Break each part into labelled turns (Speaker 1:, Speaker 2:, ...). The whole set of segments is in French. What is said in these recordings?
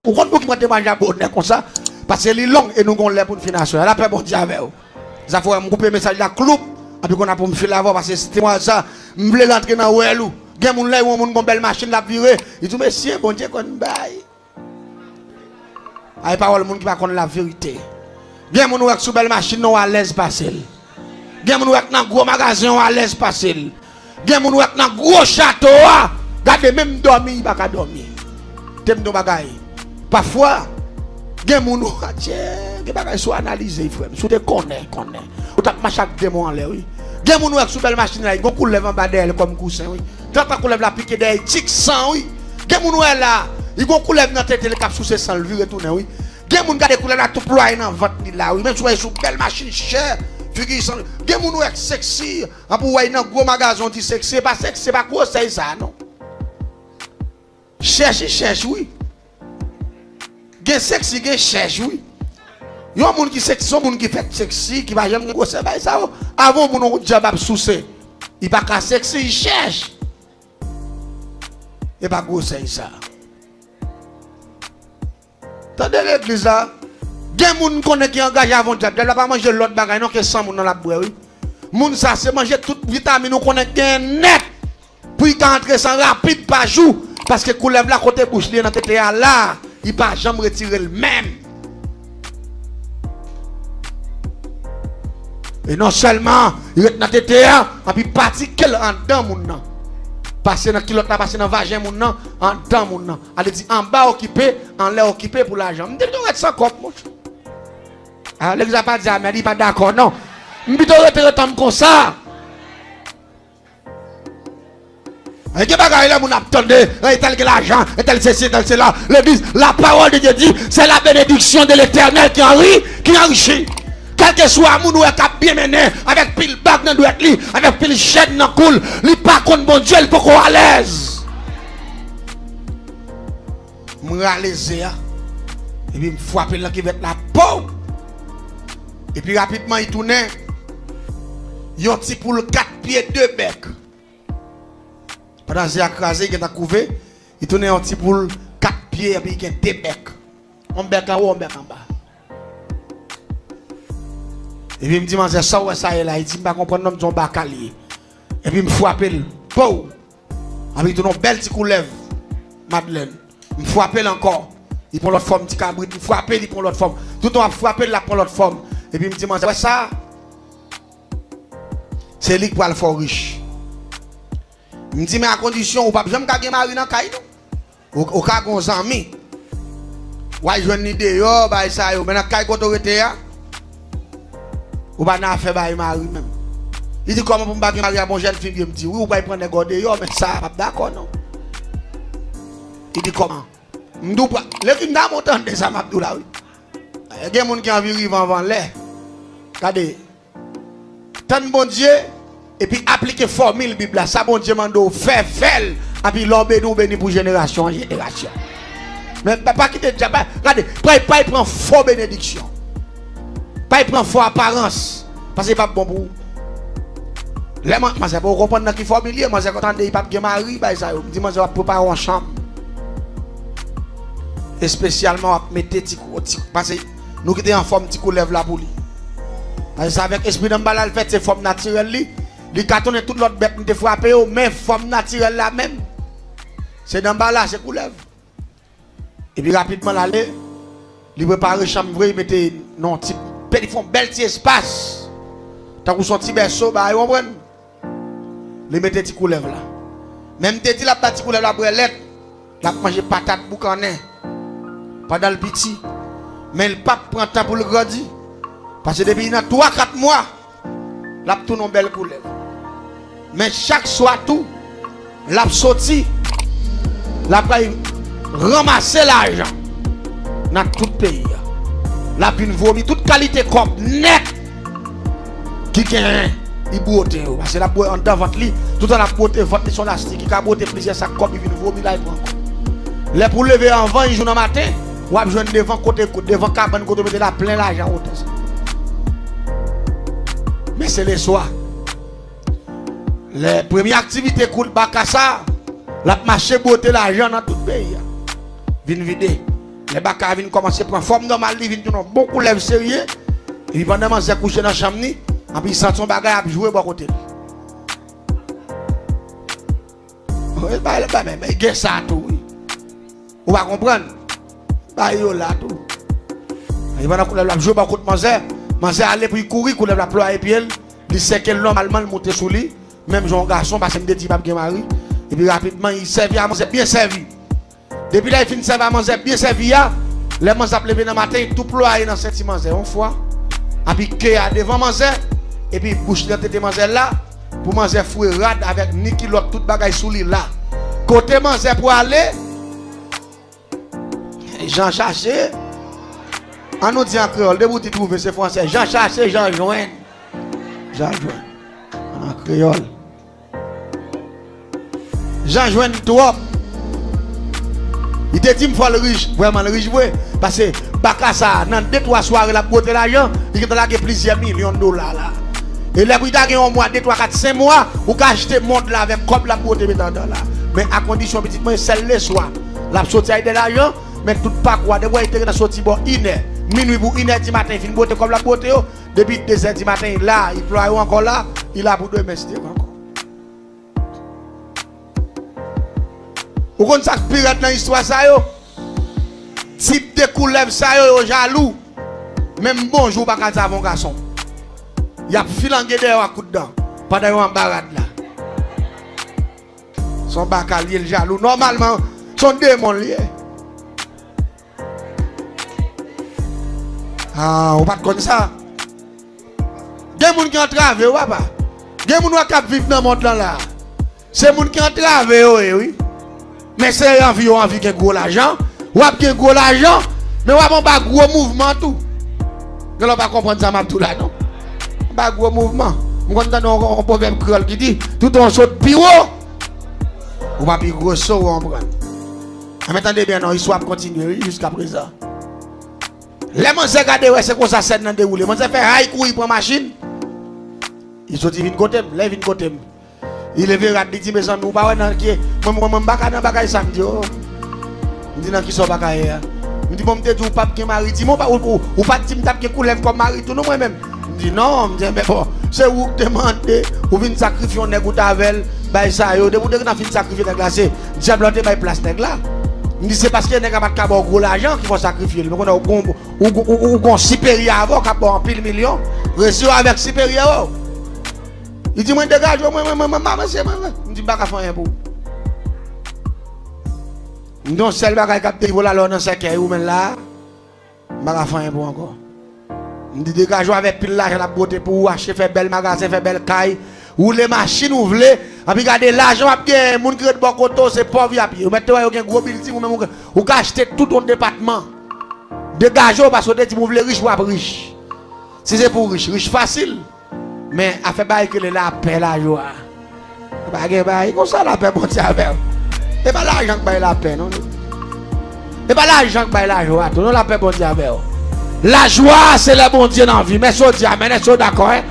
Speaker 1: Ou compte pour qui prend manger bonnet comme ça parce que c'est long et nous on l'air pour financer. La paix bon Dieu avec vous. Ça faut me couper message la cloupe et puis qu'on a pour me filer avant parce que c'était moi ça, me voulais rentrer dans ouelou. Gen moun là ou moun gon belle machine la virer. Il dit monsieur bon Dieu qu'on bail. Ay parole moun qui pas connaît la vérité. Gen moun ou sous belle machine non à l'aise passer. Gen moun ou dans gros magasin à l'aise passer. Gen moun ou dans gros château, gardez même dormir, il pas ka dormir. T'aime nos bagaille. Parfois, gen moun ou gen bagaille soit analysé frère. Sou te connaît. Ou t'a marcher avec démon en l'air oui. Gen moun ou sous belle machine là, il gon coulève en bas d'elle comme coussin oui. Tant coulève la piquer d'elle tic sang oui. Gen moun ou là, il gon coulève dans tête le cap sous ses sang le virer tourner oui. Gen moun gade coulève la tout ployer dans ventre là oui. Même sous belle machine chère. Gen moun ou sexy, a pour ouais dans gros magasin dit sexy, pas sexy pas quoi c'est ça non. Cherche oui. Gen sexy gen cherche oui. Yon moun qui sexy, son moun qui fait sexy qui va jamais grosse ba ça. Avant moun on diable soucé. Il pas ka sexy, il cherche. Et pas grosse ça. Tendez l'église là. Gen moun connaît qui engagé avant diable, elle va pas manger l'autre bagaille non que 100 moun dans la boire oui. Moun ça c'est manger toute vitamine on connaît gen net. Puis il entrer sans rapide par jour parce que coulève la côté bouche li dans tête là, il pas jamais retirer le même. Et non seulement il est dans tête et puis parti quel en dedans moun nan. Passer dans kilote là, passer dans vagin moun nan, en dedans moun nan. Elle dit en bas occupé, en l'air occupé pour l'argent. Me dit on reste sans cop mon. Ah l'ex a pas dit mais il pas d'accord non. Me dit on comme ça. Et que bagaille là mon attendez, et tel que l'argent, et tel ceci, tel cela. L'église, la parole de Dieu dit, c'est la bénédiction de l'Éternel qui enrichit. Quel que soit moun ou est bien mené, avec pile bague dans douette li, avec pile chaîne dans coule, li pas contre bon Dieu, il faut qu'on à l'aise. M'ralaiser et puis me frapper là qui va être la peau. Et puis rapidement il tourne. Yon petit pour 4 pieds 2 bec. Pendant que j'ai écrasé, il a couvé, il tourne un petit poule 4 pieds et puis il a 2 becs. Un bec en haut, un bec en bas. Et puis il me dit, ça ouais ça est là, il dit, je ne comprends pas son bacalier. Et puis il me frappe le pou. Et puis il tourne un bel petit coup de lèvre, Madeleine. Il me frappe encore. Il prend l'autre forme, petit cabrit, il me frappe, il prend l'autre forme. Tout le temps, il frappe, il prend l'autre forme. Et puis il me dit, ouais ça, c'est lui qui va le faire riche. Je me dis, mais à condition, ou pas besoin de gagner mari dans le caille. Ou cas qu'on s'amie. Ou je une idée, yo, bah ça, yo, mais dans le caille qu'on autorité, ou pas n'a fait bah mari même. Il dit, comment pour me gagner mari à mon jeune fille, il me dit, oui, ou pas prendre des gars yo, mais ça, pas d'accord, non. Il dit, comment? Je dis, les filles n'a pas entendu ça, m'abdou là, oui. Il y a des gens qui ont vu vivre avant l'air. Regardez. Tant bon Dieu. Et puis appliquer formule Bible ça bon Dieu mando fait et puis l'homme nous béni pour génération en génération. Mais pas quitter déjà regardez pas prend faux bénédiction. Pas prend faux apparence parce que pas bon pour les moi c'est pour comprendre qui familier moi c'est quand il pas bien mari bah ça me dit moi je vais préparer en chambre. Et spécialement mettre parce que nous qui en forme petit coup lève la boule. Parce que avec esprit d'emballage fait c'est forme naturelle li. Les cartons et toute l'autre bête nous frappé mais forme naturelle la même. C'est d'emballage, c'est coulève. Et puis rapidement l'aller, il prépare chambre vrai, il mettait non type petit fond bel petit espace. Tant que son petit berceau bah vous comprenez. Il mettait petit coulève là. Même petit la petit coulève la brelette, la manger patate boucanin. Pendant le petit. Mais le pape prend temps pour le grandir. Parce que depuis il y a 3-4 mois, la tourne en belle coulève. Mais chaque soir tout, la sorti, la ramasser l'argent dans tout le pays. La vin vomi toute qualité comme net qui gagne, il boite parce que la boite en devant lui, tout en la boite votre son astique qui a boite plusieurs sacs comme il vient vomi là il prend. Les pour lever en vent, il joue dans matin, ou a joindre devant côté devant cabane côté mettre la plein l'argent autant. Mais c'est le soir. Les premières activités coulent Bakassa, la marché beauté l'argent dans tout le pays. Vin vider. Les bacas viennent commencer à prendre forme normale, ils viennent beaucoup lèvres sérieux. Et puis pendant que j'ai couché dans la chambre, et puis il sent son bagage à jouer à côté. Oui, mais il y a ça tout. Vous va comprendre? Bah, il y a là tout. Et pendant que je joue à côté de Manzé, Manzé allait pour courir, il a ployé puis il sait que normalement il monte sur lui. Même jeune garçon, parce que je me dis que mari. Et puis rapidement, il servait à Manzé bien servi. Depuis là, il finit de servir à Manzé bien servi. Les Manzé a levé dans le matin, tout ployé dans cette Manzé une fois. Et puis qu'il y a devant Manzé, et puis bouche de tête Manzé là, pour Manzé fouer rad avec Niki l'autre, tout bagage sous lui là. Côté Manzé pour aller, Jean cherché. On nous dit en créole, dès que tu trouves c'est français, Jean cherché, Jean joint. Jean joint. En créole. Jean joint toi. Il te dit, il faut le riche, vraiment le riche, parce que Bakassa, dans 2-3 soirées, la beauté l'argent, il a gagné plusieurs millions de dollars là. Et là, il a gagné un mois, 2, 3, 4, 5 mois, ou qu'à acheter monde là avec comme la beauté dans là. Mais à condition, petit peu, c'est le soir. La sortie de l'argent, mais tout pas quoi, de quoi il était sorti bon, minuit pour 1h du matin, il fait une beauté comme la beauté, depuis 2h du matin, là, il ploie encore là, il a pour 2 mètres encore. Vous connaissez ça pirate dans l'histoire ça yo? Type de coulève ça yo jaloux. Même bonjour pas qu'à ça mon garçon. Il y a filangué derrière à coup de dent. Pendant yon barade là. Son bacalier le jaloux. Normalement, son démon lié. Ah, on pas connaître ça. Des gens qui entrave ou pas? Des gens qui vivent dans le monde là. C'est des gens qui entrave oui. Mais c'est envie de gros l'argent. Ou de gros l'argent, mais ou pas gros mouvement tout. Je ne pas comprendre ça tout là non. Pas gros mouvement. On entend un proverbe créole qui dit tout on saute plus haut. Ou pas plus gros saut on prend. Mais attendez bien non, l'histoire continue jusqu'à présent. Les gens regardent ouais c'est comme ça scène dans déroulé. Mon fait rail courir prend machine. Il sorti vinn côté, là vinn côté. Il est venu dit mes amis, ou pas dans qui moi dans bagay ça me dit oh. Me dit dans qui sont bagay. Me dit bon me dit ou pas qui mari dit moi ou pas dit me tape qui coulève comme mari tout non moi même. Me dit non, me dit mais bon, c'est où demander ou vinn sacrifier on nèg ou tavel, bay ça yo, de pour de fin sacrifier nèg là c'est diable te bay place nèg là. Me dit c'est parce que nèg a pas ka bon gros l'argent qui vont sacrifier. Mais on a supérieur avant qui a bon pile million, reçu avec supérieur. Il dit, moi, dégage, moi, monsieur, je dis, pas faire un pour. Donc, celle qui a dit, voilà, là, dans ce cas, ou même là, je vais faire un pour encore. Je dis, dégage, avec pile l'argent, la beauté pour acheter, faire bel magasin, faire belle caille, ou les machines, ou voulez, et puis regardez l'argent, les gens qui ont de bon côté, c'est pauvre, vous mettez un gros building, ou même, vous achetez tout ton département. Dégage, parce que vous voulez riche ou pas riche. Si c'est pour riche, riche facile. Mais à faire bail que la paix la joie. Pas que bail comme ça la paix bon Dieu avec. Et pas l'argent que bail la paix non. Et pas l'argent que bail la joie, non la paix bon Dieu avec. La joie c'est le bon Dieu dans vie, mais so Dieu amen, so d'accord hein.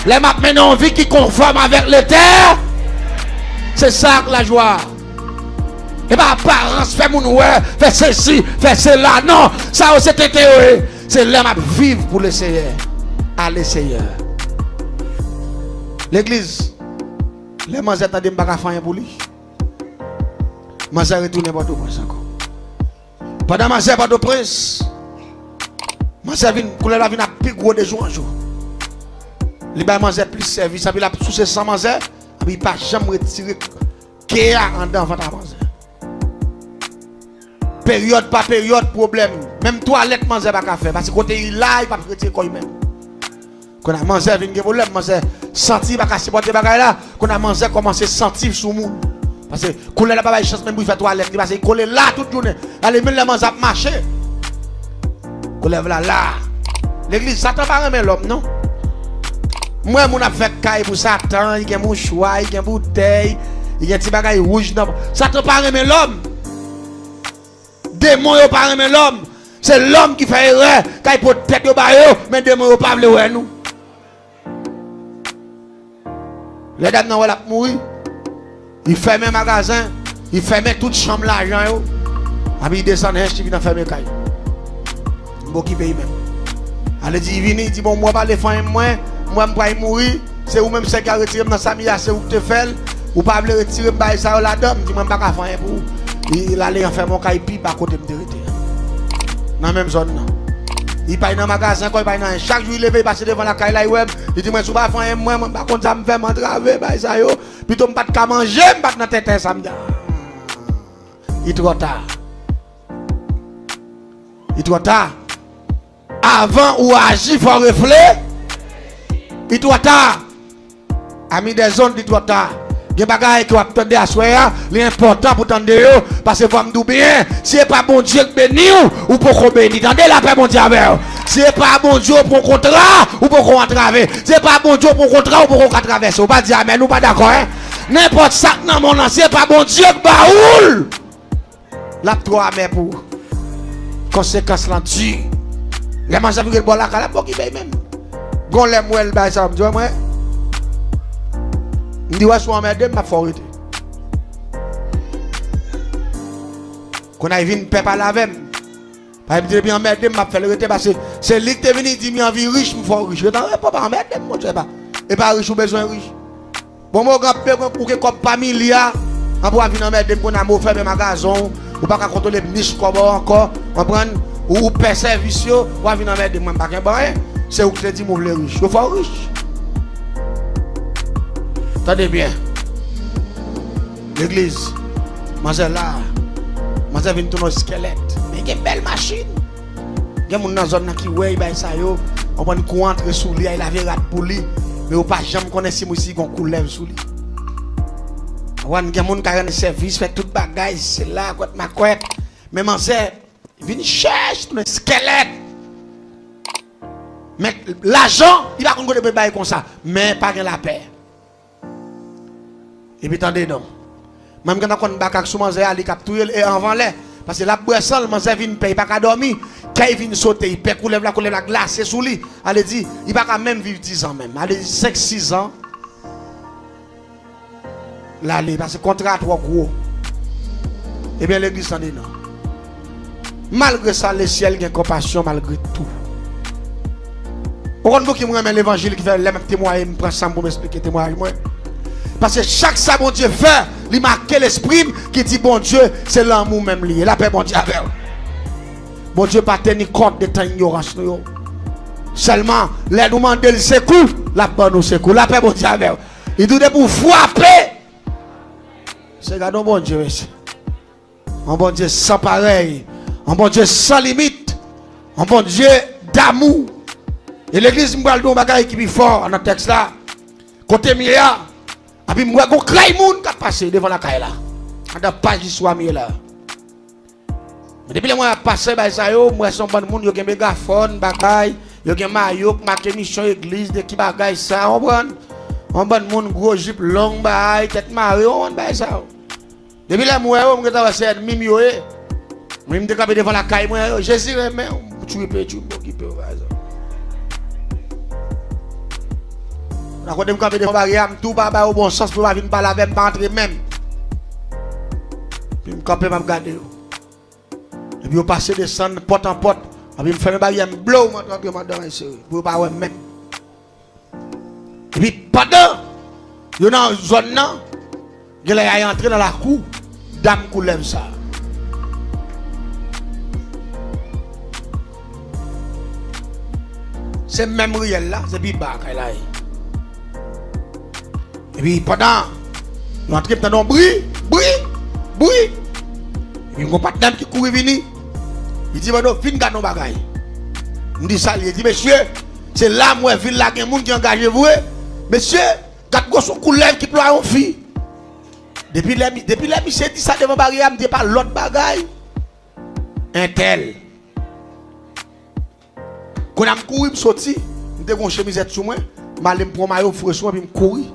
Speaker 1: Les m'a maintenant vie qui conforme avec le terre. C'est ça la joie. Et pas apparence fait mon ouais, fait ceci, fait cela non, ça c'était théorie. C'est l'homme à vivre pour le Seigneur. À le Seigneur. L'église, les gens attendent de faire rien pour lui. Je retourne à Port-au-Prince encore. Pendant que je suis à Port-au-Prince, je suis à la plus gros de jour en jour. Les gens mangent plus service, ils ont sous 100 manger, ils ne peuvent pas jamais retirer qu'il en dedans avant de manger. Période par période, problème. Même toilette, manger pas faire. Parce que côté là, il ne peut pas retirer quoi même. Quand on a mangé, il y a problème, manger sentir pas supporter bagay là, quand on a mangé commencer sentir sous moun. Parce que coller là pas chance même pour faire toilette, parce que coller là toute journée. Allez même les manger marcher. Coller là là. L'église Satan pas aimer l'homme non. Moi mon a fait caille pour Satan, il y a mouchoir, il y a bouteille, il y a petit bagay rouge non. Satan pas aimer l'homme. Démon yo pas aimer l'homme. C'est l'homme qui fait erreur, quand il peut tête yo ba yo, mais démon yo pas vle ouais nous. Les dames n'ont pas mourir. Il ferme un magasin, il ferme toute chambre l'argent. Il descend et il vient fermer le caille. Bon qui paye même. Elle dit vini, dit bon moi pas les fins moi me pas mourir, c'est ou même c'est qu'à retirer dans sa mia, c'est ou te fait ou pas veut retirer bail ça la dame, dit moi pas qu'à faire pour. Il allait en faire mon kaipi pas côté me retirer. Dans même zone non. Il paye dans magasin quoi, il paye dans chaque jour il levé passer devant la caille là web, il dit moi sou pas faire moi pas contre ça me fait m'entraver bail ça yo, plutôt me pas de manger, me pas dans tête ça me dit. Il trop tard. Il trop tard. Avant ou agir, il faut réfléchir. Il trop tard. Ami des zones, il trop tard. Il y a des bagages qui vont attendre à soi, l'important pour tendre parce que vous me dites bien, si ce n'est pas bon Dieu qui bénit ou pour qu'on bénisse, tendez la paix, mon Dieu avec vous. Si ce n'est pas bon Dieu pour qu'on contrat ou pour qu'on traverse, si ce n'est pas bon Dieu pour qu'on contrat ou pour qu'on traverse, on va dire amen, nous pas d'accord, hein? N'importe ça dans mon nom, ce n'est pas bon Dieu qui baoule. La 3 mais pour conséquence là dessus. Les manger pour le bon la cala pour qui paye même. Gon les mouel ba ça me dit moi. Me dit ouais soit merde m'a forité. Qu'on a vinn peuple à la même. Pas me dire bien merde m'a fait le rete parce que c'est lui qui est venu dire mi envie riche me fort riche. Je t'en pas merde mon Dieu pas. Et pas riche ou besoin riche. Bon mon grand père pour que comme pas milliard on va venir merde pour na faire des magasins ou pas contrôler niche comme encore comprendre ou paie service ou va venir mettre moi pas gain c'est où que dit mon le riche faut riche. Attendez bien l'église manger là manger vient tourner squelette mais quelle belle machine il y a mon dans zone qui ouais ba ça yo on prend coup entre sous lui il avait rat pour lui mais ou pas jamais connaître si moi ici qu'on coulève sous lui. Wan gen moun ka rendre service fait tout bagage c'est là quoi ma couette mais man c'est vinn cherche le squelette mais l'argent il va connait de bail comme ça mais pas gen la paix et puis attendez non même quand on bakak sou manger ali cap touyer et avant les parce que la boisson man c'est vinn paye pas ka dormir quand il vinn sauter il paie coulève la glace sous lui allez dit il pas même vivre 10 ans même allez 5 6 ans. Là, parce que le contrat est trop gros. Eh bien, l'église s'en dit non. Malgré ça, le ciel a compassion malgré tout. Pourquoi vous qui me remet l'évangile qui fait les mêmes témoignages, me prend ça pour m'expliquer témoignage moi. Parce que chaque ça bon Dieu fait, il marque l'esprit qui dit bon Dieu, c'est l'amour même lié. La paix bon Dieu avec. Bon Dieu pas tenir compte de ta ignorance. Seulement, les nous demander le secours, la bonne nous secours. La paix bon Dieu avec. Il doit pour frapper. C'est un bon Dieu. Un bon Dieu sans pareil. Un bon Dieu sans limite. Un bon Dieu d'amour. Et l'église me parle d'un bagage qui est fort dans le texte là. Côté Mia. Et puis moi, je crains moun qui a passé devant la caille là. Dans la page d'histoire là. Mais depuis que moi j'ai passé, moi je suis un bon monde, j'ai un mégaphone, j'ai un maillot, marqué mission église, de qui bagaille ça, on prend. On bon monde gros jupe long bail tête marée on bail ça. Depuis là moi on va faire mimio moi me décaper devant la caille moi Jésus mais tu peux qui peut ça. La côté me camper devant barrière tout pas au bon sens pour pas venir parler avec pas entrer même. Puis me camper m'a regarder. Et puis on passer descendre porte en porte, et puis me faire barrière me blow moi tranquillement dans ici pour pas ouais même. Et puis pendant, il y a une zone là, il est entré dans la cour, dame coulève ça. C'est même réel là, c'est puis bas là. Et puis pendant, il est entré dans un bruit. Et puis il y a pas de dame qui court venir. Il dit, bon, fin gars nos bagailles. Il dit ça, il dit, monsieur, c'est là, moi, ville là, il y a des gens qui engagent vous. Monsieur, quand vous avez coulève qui ploie en fille. Depuis là, monsieur dit ça devant barrière, je ne dis pas l'autre bagaille. Un tel. Quand je couru, je sorti, je suis une chemisette sur moi, je vais prendre ma maillot, je vais courir.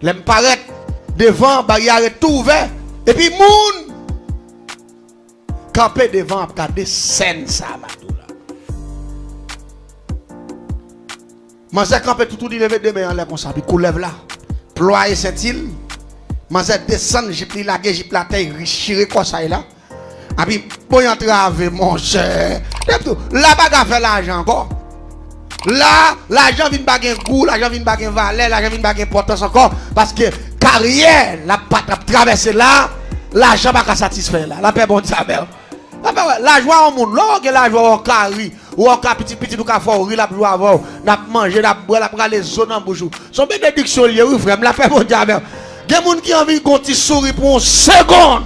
Speaker 1: Je me paraître devant, barrière est tout ouvert. Et puis, moun camper devant, regarder scène ça, Madoula. Manzé camper tout dit lever demain en l'air comme ça, puis coulève là. Ployer Saint-Île. Manzé descendre, j'ai pris la gueule, j'ai pris la terre, chiré comme ça là. Et puis, pour y entrer avec mon cher, Là, pas faire l'argent encore. Là, l'argent vient pas gagner goût, l'argent vient pas gagner valeur, l'argent vient pas gagner importance encore. Parce que carrière, la patte a traversé là, l'argent pas satisfait là. La paix bon Dieu. La joie au monde, là, la joie au carré, ou au petit petit, ou au fort, la joie avant, n'a mangé, n'a boire, n'a pris les zones en bouche. Son bénédiction liée, oui, frère, la paix bon Dieu. Il y a des gens qui ont envie de continuer sourire pour une seconde.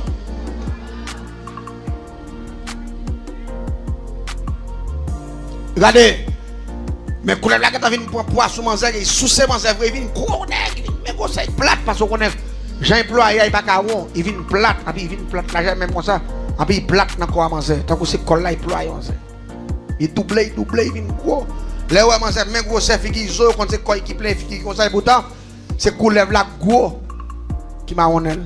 Speaker 1: Regardez, mais quand la gâte vient pour poisson manger, il sous manger, il vient gros nègre, mais conseil plate parce qu'on est j'ai employé il pas caron, il vient plate, puis il vient plate là même comme ça, puis il plate dans quoi manger, tant que c'est col là il employé manger. Il double, il vient gros. Là où manger même gros chef qui zo quand c'est quoi qui plein qui comme ça pourtant c'est coulève là gros qui m'a honnel.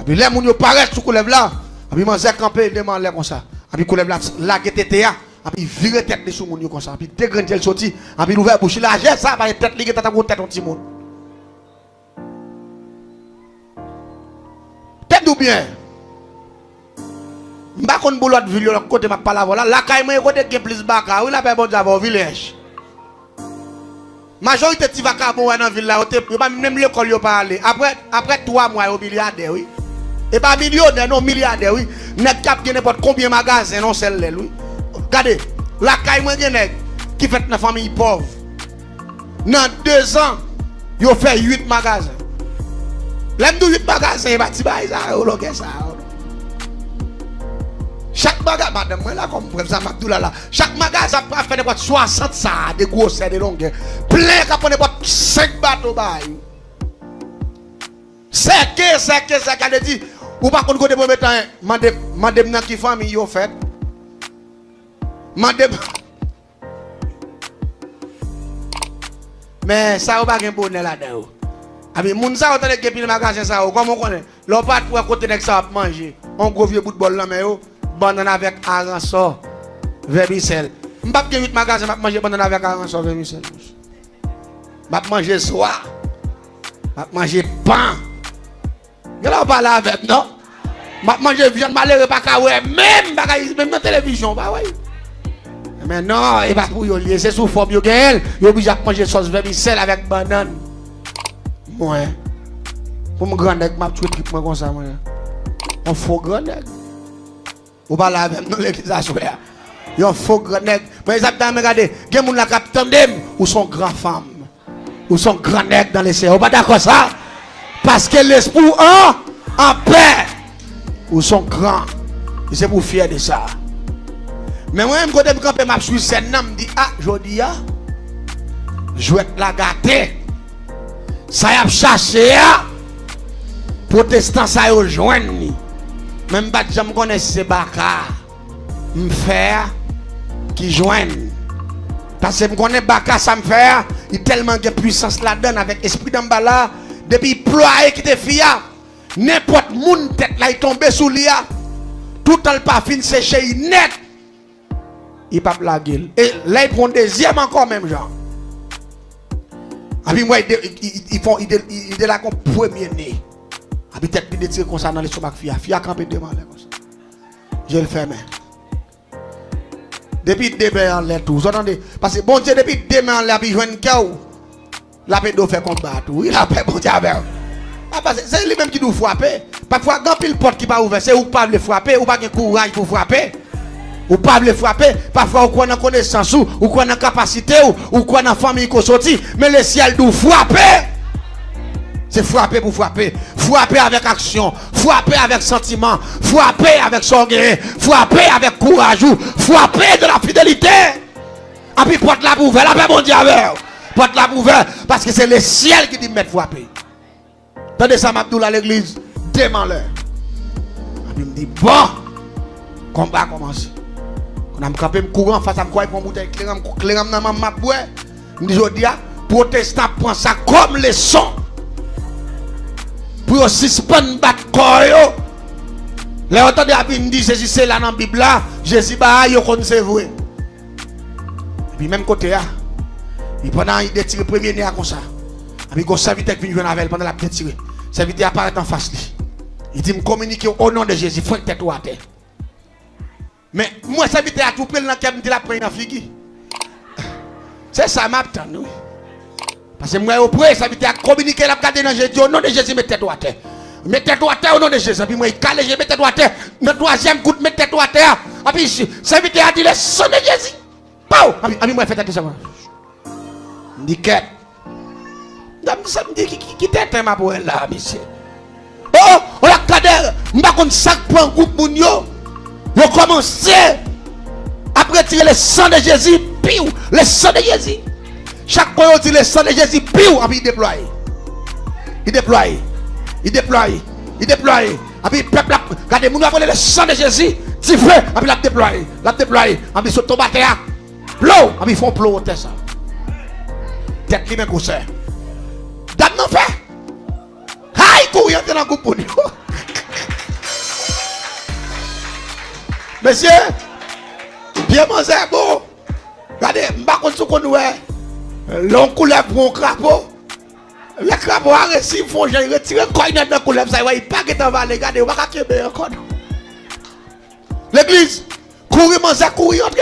Speaker 1: Puis les moun yo paraît sous coulève là, puis manger camper demande là comme ça. Puis coulève là la GTTA. Puis virer tête de sous mon comme ça, puis dégrandir le sorti, puis l'ouvert bouche là, j'ai ça, va tête ligue tête à tête un petit monde. Tête ou bien. M'pa kon boulot ville l'autre côté m'a pas la voilà, la caille moi côté qui plus baka, oui la paix bon Dieu au village. Majorité ti va ka bon dans ville là, même l'école yo pas aller. Après 3 mois au milliardaire oui. Et pas millionnaire non milliardaire oui. Nèg cap gen n'importe combien magasin non celle-là oui. Regardez, la caille moi qui fait une famille pauvre. Dans 2 ans, il fait 8 magasins. L'aime de 8 magasins, il va dire ça. Chaque magasin, madame, moi là, comme pour exemple, là, chaque magasin peut faire n'importe 60 ça, des gros serres de longueur. Plein qui prend n'importe 5 bateaux. C'est que, dit, ou pas qu'on go de premier temps, madame, dans qui famille, il fait. Mais ça va pas un bonheur là-dedans. Abi moun ça entend que pile magasin ça comment on connaît. L'on pas pour côté nek ça manger. On gros vieux bout de bol là mais yo banane avec aransor vermicelle. M'pas que 8 magasins m'a manger banane avec aransor vermicelle. M'a manger soir. M'a manger pain. Là on parle avec non. M'a manger viande malheureux pas ka ouais même dans télévision pas ouais. Mais non, il va pour y lier, c'est sous forme yo gel, yo obligé à manger sauce vermicelle avec banane. Moi, pour mon grand nèg m'a tué trip moi comme ça moi. On faux grand nèg. Ou pas là avec nous l'église à soir. Yo faux grand nèg. Mais ils ont regardé, gen moun la capitaine dem ou son grand femme. Ou son grand nèg dans les cieux. Ou pas d'accord ça? Parce que l'esprit en paix. Ou son grand. C'est pour fier de ça. Mais moi, quand je campe ma suis scène, je me dis, ah, jodi a, je vais la gâter. Ça y a cherché, protestant, ça y a joindre. Même pas je me connais ces baka. Me faire qui joignent. Parce que je connais baka, ça me fait, il tellement de puissance là-dedans avec esprit d'emballage. Depuis ployer qui te fia, n'importe monde tête là, il tombe sous l'ia. Tout le parfum séché, net. Il pas la gueule. Et là, il prend deuxième encore même genre. Et puis moi, il est là comme premier né. Et puis peut-être il tire comme ça dans les somacs fia. Fia campé devant là comme ça. Je le fais, mais. Depuis demain en l'air tout. Vous entendez? Parce que bon Dieu, depuis demain en l'air, il joue une chaos. La paix doit faire combat tout. Il a fait bon Dieu avec. C'est lui-même qui doit frapper. Parfois, quand il porte qui pas ouvert, c'est ou pas le frapper, ou pas de courage pour frapper. Ou pas le frapper, parfois ou quoi dans connaissance ou quoi dans capacité ou quoi dans famille qu'on sorti, mais le ciel doit frapper. C'est frapper pour frapper, frapper avec action, frapper avec sentiment, frapper avec sanguin, frapper avec courage, frapper de la fidélité. Et puis porte la ouverte, la paix mon Dieu avec. Porte la ouverte parce que c'est le ciel qui dit mettre frapper. Tandis ça m'abdoul à l'église, demande-le. Et puis me dit bon, combat commence. On a campé courant face à quoi il prend bouteille clairam dans ma boue. Me dit jodi a protestant prend ça comme leçon. Pour suspendre battre corps yo. Les entendez a me dit Jésus c'est là dans la Bible là, Jésus ba yo kon c'est vrai. Et puis même côté là, il pendant il détire premier nez comme ça. Et puis go serviteur qui vient jouer avec pendant la détire. Serviteur apparaît en face lui. Il dit me communiquer au nom de Jésus, faut tête ou à terre. Mais moi, ça vite à tout près dans le de la première figure. C'est ça, m'attend, oui. Parce que moi, au près, ça vite à communiquer la garder dans Jésus. Au nom de Jésus, mettez-toi à terre. Mettez-toi à terre au nom de Jésus. Puis moi, il cale, mettez-toi à terre. Dans le troisième coup, mettez-toi à terre. Et puis, ça vite à dire le sang de Jésus. Pau! Et puis, moi, faites attention. Nickel. Ça me dit qui t'es ma pour elle là, monsieur. Oh, on a cadré. Je ne sais pas ça pour un groupe moun yo. Vous commencez à retirer le sang de Jésus, piou, le sang de Jésus. Chaque fois on dit le sang de Jésus, piou, et puis il déploie. Il déploie. Il déploie. Il déploie. Et puis le peuple, regardez, nous avons le sang de Jésus, tu fais, et puis la déploie. La déploie. Et puis sur ton bâtiment, l'eau, et puis ils font plomb, c'est ça. Tête qui m'a couché. Dame non fait. Aïe, courir dans le groupe pour nous. Monsieur, bien manger bon. Regardez, je ne sais pas si vous avez l'on couleur pour un crapaud. Les crapauds a réussi, ils font retirer le coin dans la couleur. Il ne pas que tu vas regarder, il ne va pas que encore. L'église, courir, manger, courir, entrer.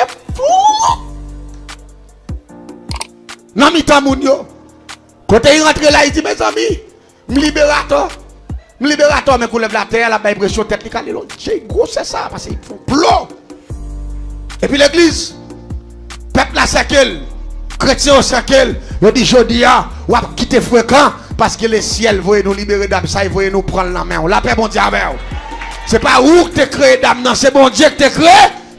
Speaker 1: Non, mais t'as mon yo. Quand il rentre là, il dit, mes amis, me libérateur. Me libérateur, mais qu'on lève la terre, la pression technique, c'est gros, c'est ça, parce qu'ils font plomb. Et puis l'église, peuple la cercle, chrétien au cercle, il dit, je dis, on va quitter fréquent, parce que le ciel veut nous libérer d'âme, ça, il veut nous prendre la main. La paix, bon Dieu, avec vous. C'est pas où que tu créé d'âme, non, c'est bon Dieu que tu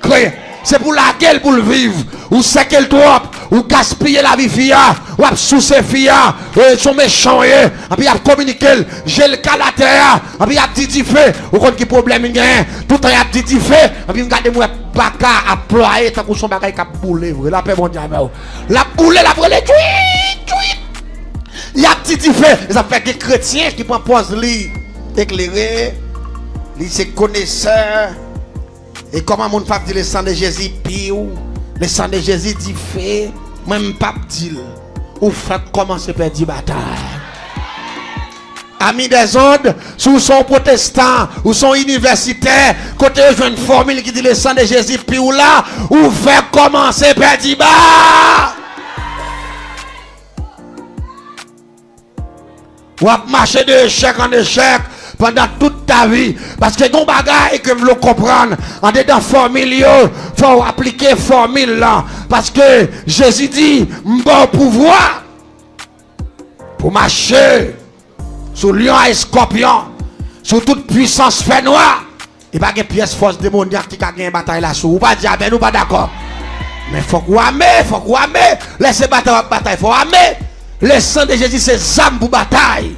Speaker 1: créé. C'est pour la gueule, pour le vivre. Ou c'est qu'elle trop, ou gaspiller la vie fia, ou sous ses fia, sont méchants, et puis a communiqué, j'ai le cas la terre, et puis a dit fait, ou quand qui problème il y a, tout le temps a dit fait, et puis regardez-moi, baka à ployer, tant qu'on son bagage qui a boulé, la paix mon diable. La boule, la brûle, il y a dit fait, ça fait que les chrétiens qui prennent pause li éclairé, li c'est connaisseur. Et comment mon pape dit le sang de Jésus piou, le sang de Jésus dit fait, même pape dit, ou fait commencer par dire bataille. Amis des ondes, sous son protestant ou son universitaire, côté je une formule qui dit le sang de Jésus piou là, ou fait commencer par dire bas. Ou à marcher de échec en échec pendant toute ta vie. Parce que ton bagage que vous le comprendre, en dedans formule, il faut appliquer formule là. Parce que Jésus dit, bon pouvoir pour marcher sur lion et scorpion, sur toute puissance fait noire. Il n'y a pas de pièce force démoniaque qui a gagné une bataille là-dessus. Ou pas dire, ben nous pas d'accord. Mais il faut qu'on aimer, laissez bataille, il faut aimer. Le sang de Jésus, c'est zam pour bataille.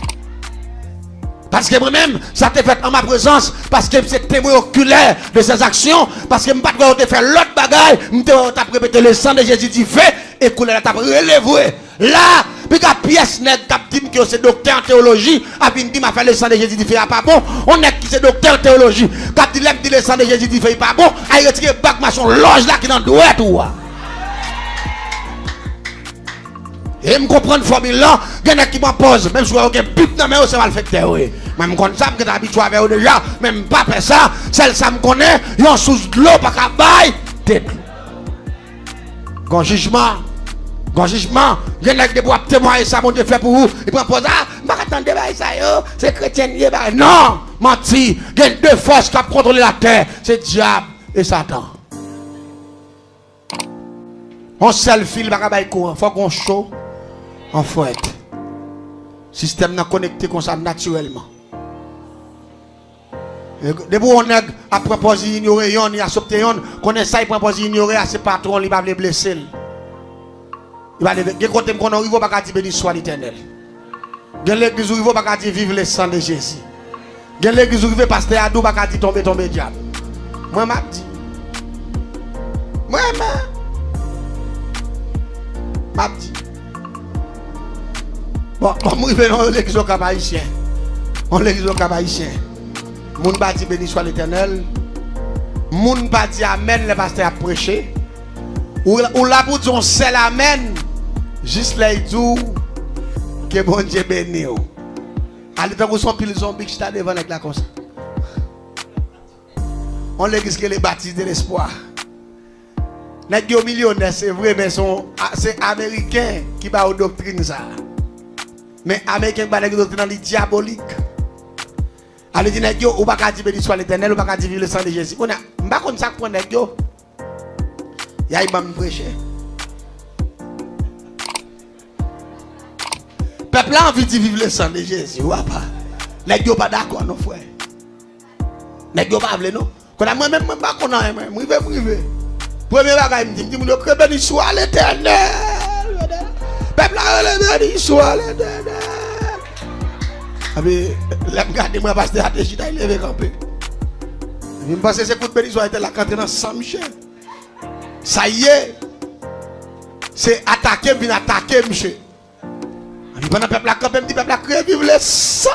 Speaker 1: Parce que moi-même, ça t'est fait en ma présence, parce que c'est témoin oculaire de ses actions, parce que je ne peux pas faire l'autre bagaille, je t'ai répété le sang de Jésus dit fait, et qu'on l'a relevé. Là, puis la pièce n'est pas dit que c'est docteur en théologie, a dit m'a fait le sang de Jésus dit fait, pas bon, on est qui c'est docteur en théologie, quand il dit le sang de Jésus dit fait, pas bon, il retire bac machin loge là qui dans droit tout. Et je comprends une formule là, il y en a qui m'en posent, même si vous avez un but dans mes ça va le faire. Même quand ça, je suis habitué avec eux déjà, même pas faire ça, celle ça me connaît, ils ont sous de l'eau, pas qu'à bailler, tête. Grand jugement, il y en a qui pour témoigner ça, mon Dieu fait pour vous, ils prennent pause, ah, je ne vais pas attendre ça, c'est chrétien, non, menti, il y a deux forces qui contrôlent la terre, c'est diable et Satan. On seul fil, il faut qu'on chaud. En fait, système n'a connecté comme ça naturellement. Depuis on est à propos ignorer, on a sauté, on est ça, il propose ignorer à ses patrons, il va les blesser. Il va les côté qu'on arrive pas dire béni soit l'Éternel. Gen l'église où il va pas dire vive le sang de Jésus. Gen l'église où il va pasteur Adou pas dire tomber diable. Moi m'a dit. Moi m'a dit. Bon, moi je vais dans l'église au Cap Haïtien. On l'église au Cap Haïtien. Moun ba di béni soit l'Éternel. Moun ba di amen le pasteur a prêché. Ou la pour dire c'est l'amen. Juste là il dit que bon Dieu béni. Allez dans son pile zombie qui está devant avec la comme ça. On l'église qui est les baptistes de l'espoir. Les millionnaires, c'est vrai, mais c'est américain qui va aux doctrines ça. Mais américain qui va aux doctrines diaboliques. Allez dire que ou pas dire béni soit l'Éternel, ou pas dire vivre le sang de Jésus. On a pas comme ça pour nèg yo. Ya il va me prêcher. Peuple a envie de vivre le sang de Jésus, ou pas. Nèg yo pas d'accord non frère. Nèg yo pas vle non. Quand moi même pas qu'on a moi privé. Premier bagage me dit que béni soit l'Éternel. Peuple a béni soit l'Éternel. Abi, la regarde moi parce que stratégie il levé camper. Je pense que c'est coup de béni soit était la canter dans Saint-Michel. Ça y est. C'est attaquer bien attaquer monsieur. Abi pendant peuple la camper me dit peuple a crié vive le sang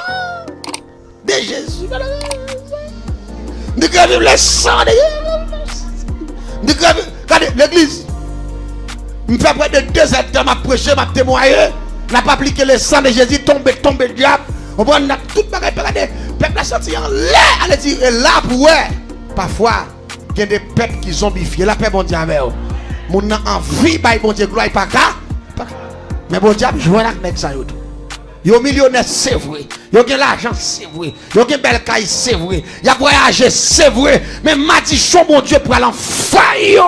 Speaker 1: de Jésus. Dit que vive le sang de Jésus. Dit que regardez l'église. Me fait près de 2 heures de temps m'a prêcher, m'a témoigner, n'a pas appliqué le sang de Jésus tomber diable. On va tout bagay regarder peuple a sorti en l'air allez dire là pour parfois il y a des peuples qui zombifiés la paix bon Dieu avec eux mon envie bail bon Dieu gloire pas ka mais bon Dieu jouer avec nèg ça yo millionnaire c'est vrai yo gen l'argent c'est vrai yo gen belle caille c'est vrai y a voyager c'est vrai mais matichon bon Dieu pour aller en faille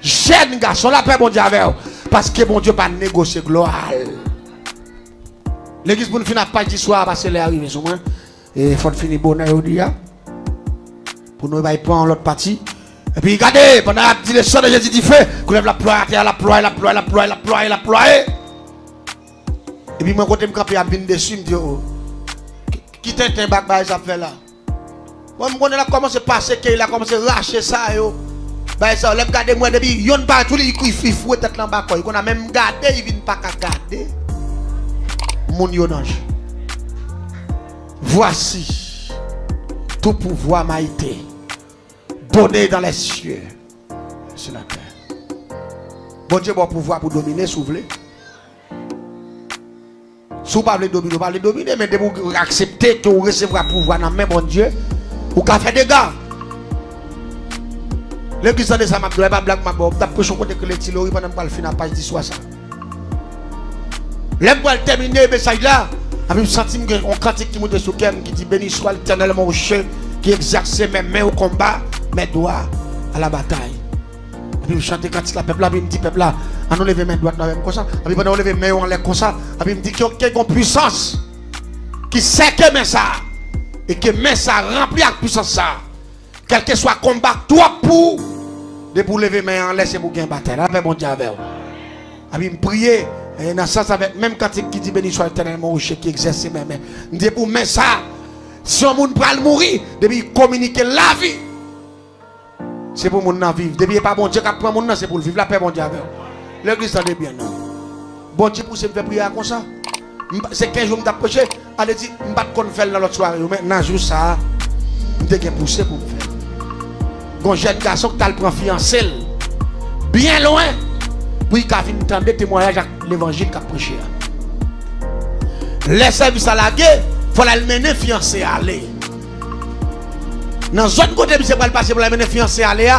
Speaker 1: jeune garçon la paix bon Dieu avec eux parce que bon Dieu pas négocier gloire. L'église pour nous finir pas d'histoire parce qu'elle est arrivée sur moi. Et il faut finir bonheur aujourd'hui. Pour nous aller prendre l'autre partie. Et puis regardez, pendant la dit le sang de Jésus dit fait, qu'on lève la ploie, la ploie. Et puis moi côté me camper à bin dessus me dit oh. Qui t'est un bac ça fait là. Moi me connais là comment c'est passé qu'il a commencé à lâcher ça yo. Bah ça lève garder moi depuis yon pas tout il fouet tête là bas quoi. Il a même garder, il vient pas qu'à garder. Mon yonage. Voici tout pouvoir m'a été donné dans les cieux sur la terre. Bon Dieu bon pouvoir pour dominer, si vous voulez. Si vous ne dominer, vous ne dominer, mais vous acceptez que vous recevrez pouvoir dans même bon Dieu, vous pouvez faire des gars. L'église de ça m'a dit, pas blague, ma bonne, d'après son côté que les tiloris pendant que le final page 10 soit ça. L'aime pour terminer le message là, je sens que on cantique qui monte sur Ken qui dit béni soit l'Éternel mon rocher qui exerce mes mains au combat, mes doigts à la bataille. Je chante cantique la peuple là, il me dit peuple là, on lève mes doigts comme ça, puis on lève mes mains en l'air comme ça, puis il me dit qu'il y a une puissance qui sait que mais ça et que mais ça remplit avec puissance ça. Quel que soit combat toi pour lever mes mains en l'air c'est pour gagner bataille. Là mon Dieu avec vous. Puis me prier. Et dans ça avec même quand il dit béni soit l'Éternel mon rocher qui exerce mes mains. Il dit pour mais ça si on monde va mourir depuis communiquer la vie. C'est pour mon vivre. Depuis pas bon Dieu qui prend mon nom c'est pour vivre la paix mon Dieu avec. L'église ça bien non. Bon Dieu pour se faire prier comme ça. C'est 15 jours m't'a prêché, allez dire m'pas qu'on faire dans l'autre soirée maintenant jour ça m'te gen poussé pour me faire. Gon jeune garçon qui t'a le prend fiancé bien loin. Puis il a fini d'entendre témoignage avec l'évangile qu'a prêché. Les services à la guerre, il faut la mener fiancé à aller. Dans la zone côté, c'est pas le passer pour la mener fiancé à aller.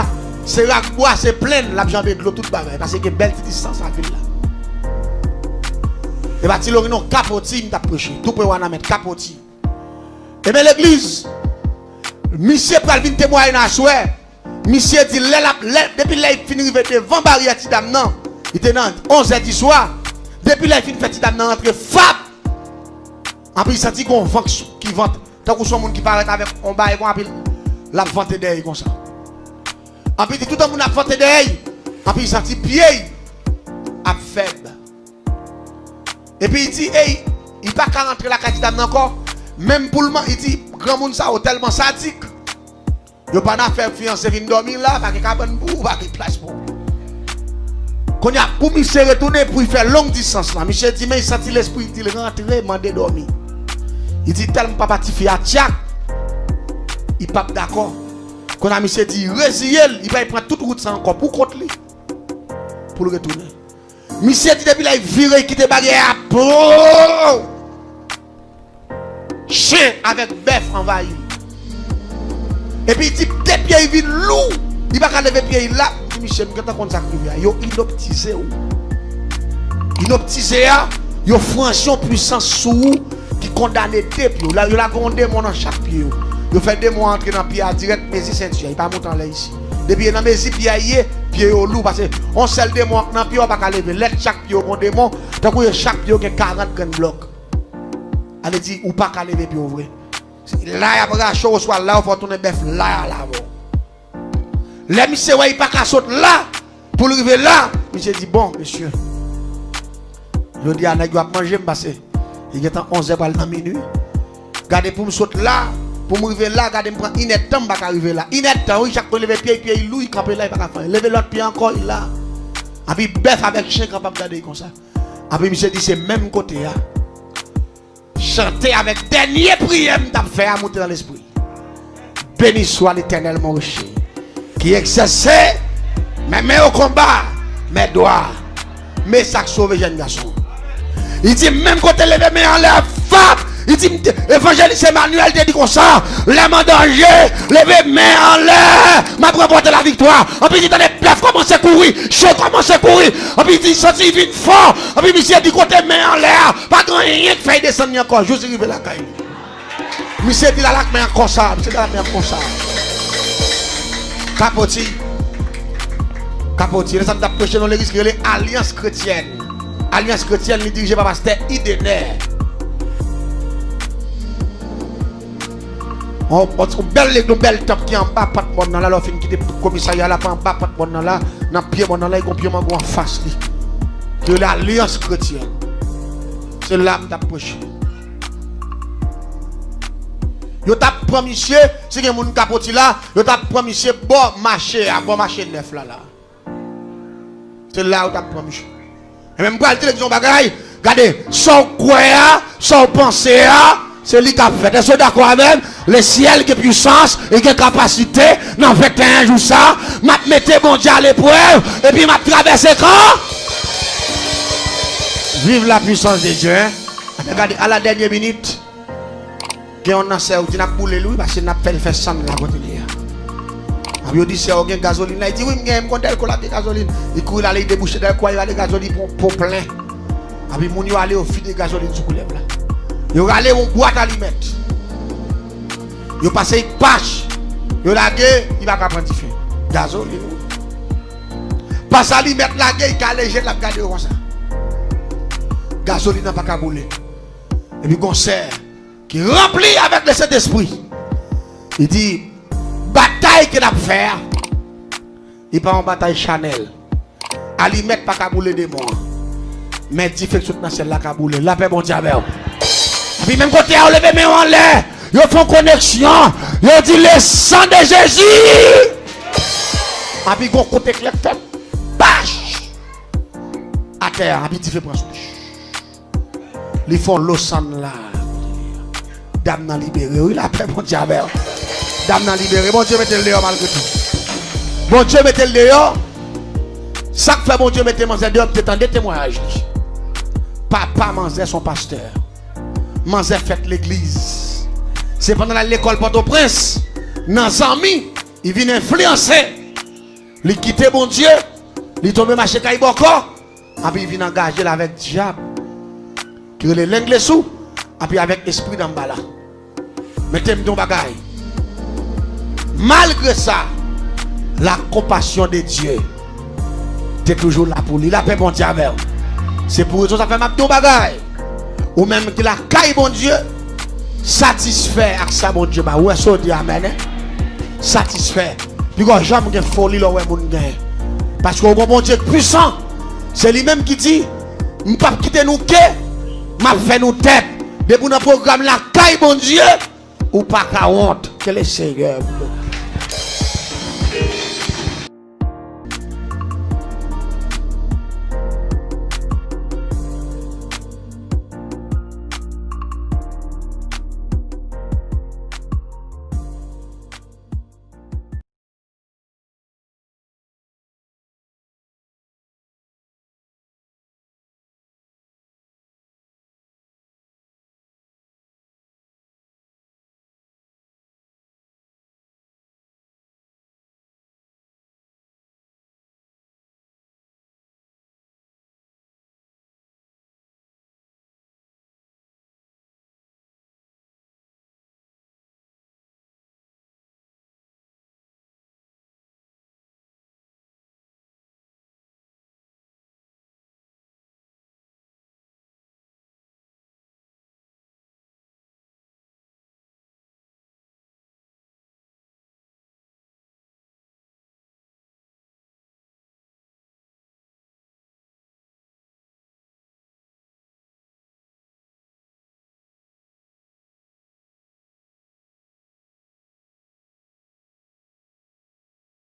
Speaker 1: C'est la bois, c'est plein, la jambe de l'eau toute bagaille. Parce que belle petite distance à ville là. Et bah, tu l'as capoti, il t'a prêché. Tout peut y mettre capoti. Et bien l'église, monsieur pour venir témoigner dans la soirée. Monsieur dit, depuis là, il finit devant barrière Tidam, non. Il était dans 11h du soir. Depuis là, il finit fait Tidam, non, entre Fab. Après, il sentit qu'on vent qui vente. Tant que son monde qui paraît avec un bail, la vente derrière comme ça. Après, tout le monde a vente derrière. Après, il sentit pied à faible. Et puis, il dit, hey, il ne peut pas rentrer la carte Tidam encore. Même pour le moment, il dit, grand monde ça, tellement sadique. Il n'y a pas de faire fiancé, il dormir là, parce qu'il y a pas de place pour. Quand il y a pour monsieur retourner pour faire longue distance là, monsieur dit, mais il sentit l'esprit, il rentre, il demande de dormir. Il dit, tellement pas parti à Tchak, il n'est pas d'accord. Quand il monsieur dit, résiliel, il va prendre toute route ça encore pour contre lui. Pour le retourner. Monsieur dit, depuis là, il vire, il quitte la barrière. Chien avec bœuf envahi. Et puis il dit des pieds il vient lourd. Il va pas lever pied là. Il dit Michel, quand on ça yo inoptisé ou. Inoptisé a, yo franchon puissance sous qui condamne des pieds là, yo la gon démon dans chaque pied. Yo fait démon entrer dans pied direct mais ceinture, il pas monter en là ici. Depuis dans mes pieds pied au loup parce que on seul démon dans pied on pas lever. Let chaque pied au démon, tant que chaque pied a 40 grands blocs. Elle dit ou pas lever pied au vrai. Là il y a chose soit là faut tourner bœuf là là. Les monsieur ouais il pas qu'à sauter là pour arriver là. Monsieur dit bon monsieur. Je dis à nèg va manger passer. Il est en 11h dans minuit. Gardez pour me sauter là, pour me arriver là, gardez me prendre une temps pas arriver là. Une temps oui chaque fois lever pied il loue il camper là il pas faire. Lever l'autre pied encore il là. Et puis bœuf avec chien capable garder comme ça. Et puis monsieur dit c'est même côté là. Chanter avec dernière prière m't'a fait à monter dans l'esprit. Béni soit l'Éternel mon rocher qui exerçait mes mains au combat, mes doigts, mes sacs sauvés jeunes garçons. Il dit même quand tu lèves mes en l'air, il dit évangéliste Emmanuel te dit comme ça, l'âme en danger, levez mes en l'air, m'a remporté la victoire. En plus il dit les plèves commencent à courir, je commence à courir. En plus il dit sorti il vient fort. En plus monsieur dit côté main en l'air, pas grand rien qui fait descendre encore, juste arriver la caille. Monsieur dit la main encore ça, monsieur dit la main comme ça. Capoti, les hommes d'approcher dans l'église qui est l'Alliance chrétienne. Alliance chrétienne est dirigée par pasteur Idenner. On belle top qui en bas pas de monde là, là fin qui était commissariat là pas en bas pas de monde là, dans pied monde là, il y a pied en face li. De l'Alliance chrétienne. C'est l'âme d'approcher. Yo t'a promis monsieur, si quelqu'un moun capoti là, yo t'a promis monsieur bon marché neuf là. C'est là où t'a promis. Et même pour la télévision bagaille, regardez, son quoi, son pensée, c'est lui qui a fait. Est-ce que d'accord avec le ciel qui a puissance et qui a capacité, n'en fait un jour ça, m'a mettez bon Dieu à l'épreuve, et puis m'a traversé quand? Vive la puissance de Dieu. Hein? Regardez, à la dernière minute, on a ça, on a boulé lui, parce qu'on a fait sang la côté. Il dit c'est un gasoline. Il dit oui, je vais me gasoline. Il court aller déboucher dans quoi il va aller gasoline pour plein. Puis mon yo aller au fil de gasoline sur couleur là. Il va aller en boîte à limette. Il passe une pâche. Il lagué, il va prendre du feu. Gasoline. Passe à limette lagué, il va léger la garder comme ça. Gasoline n'a pas qu'à bouler. Et puis concert qui rempli avec le Saint-Esprit. Il dit bataille qu'il a fait, il pas en bataille Chanel. À lui mettre pas qu'à bouler des morts. Mais il fait tout dans celle-là qu'à bouler. La paix bon diable. Et puis même quand il a levé mes en l'air, ils font connexion. Ils disent le sang de Jésus. Et puis quand côté clair fait bâche à terre. Et puis il fait prendre souche. Ils font l'eau sang là. Dame n'a libéré. Oui, la paix bon diable. Dame n'a libéré. Bon Dieu mettez le dehors malgré tout. Bon Dieu mettez le dehors. Ça que fait bon Dieu mettez Manzé dehors. Peut-être des témoignages. Papa Manzé son pasteur. Manzé fait l'église. C'est pendant l'école Port-au-Prince. Dans amis, il vient influencer. Il quitte bon Dieu. Il tombe marché Kaiboko. Et puis il vient engager avec diable. Qui est l'anglais sous. Et puis avec esprit d'en bas là. Mettez-moi ton bagaille. Malgré ça, la compassion de Dieu, tu es toujours là pour lui. La paix, bon Dieu, c'est pour ça que ça fait ma ton bagaille. Ou même que la caille, bon Dieu, satisfait avec ça, bon Dieu. Où est-ce que Dieu amène? Satisfait. Puis quand jamais de folie, là, où est mon gain. Parce que bon Dieu puissant, c'est lui-même qui dit, je ne peux pas quitter nous, je vais faire nous tête. Depuis notre programme, la caille, bon Dieu, ou pas qu'à honte, que le Seigneur.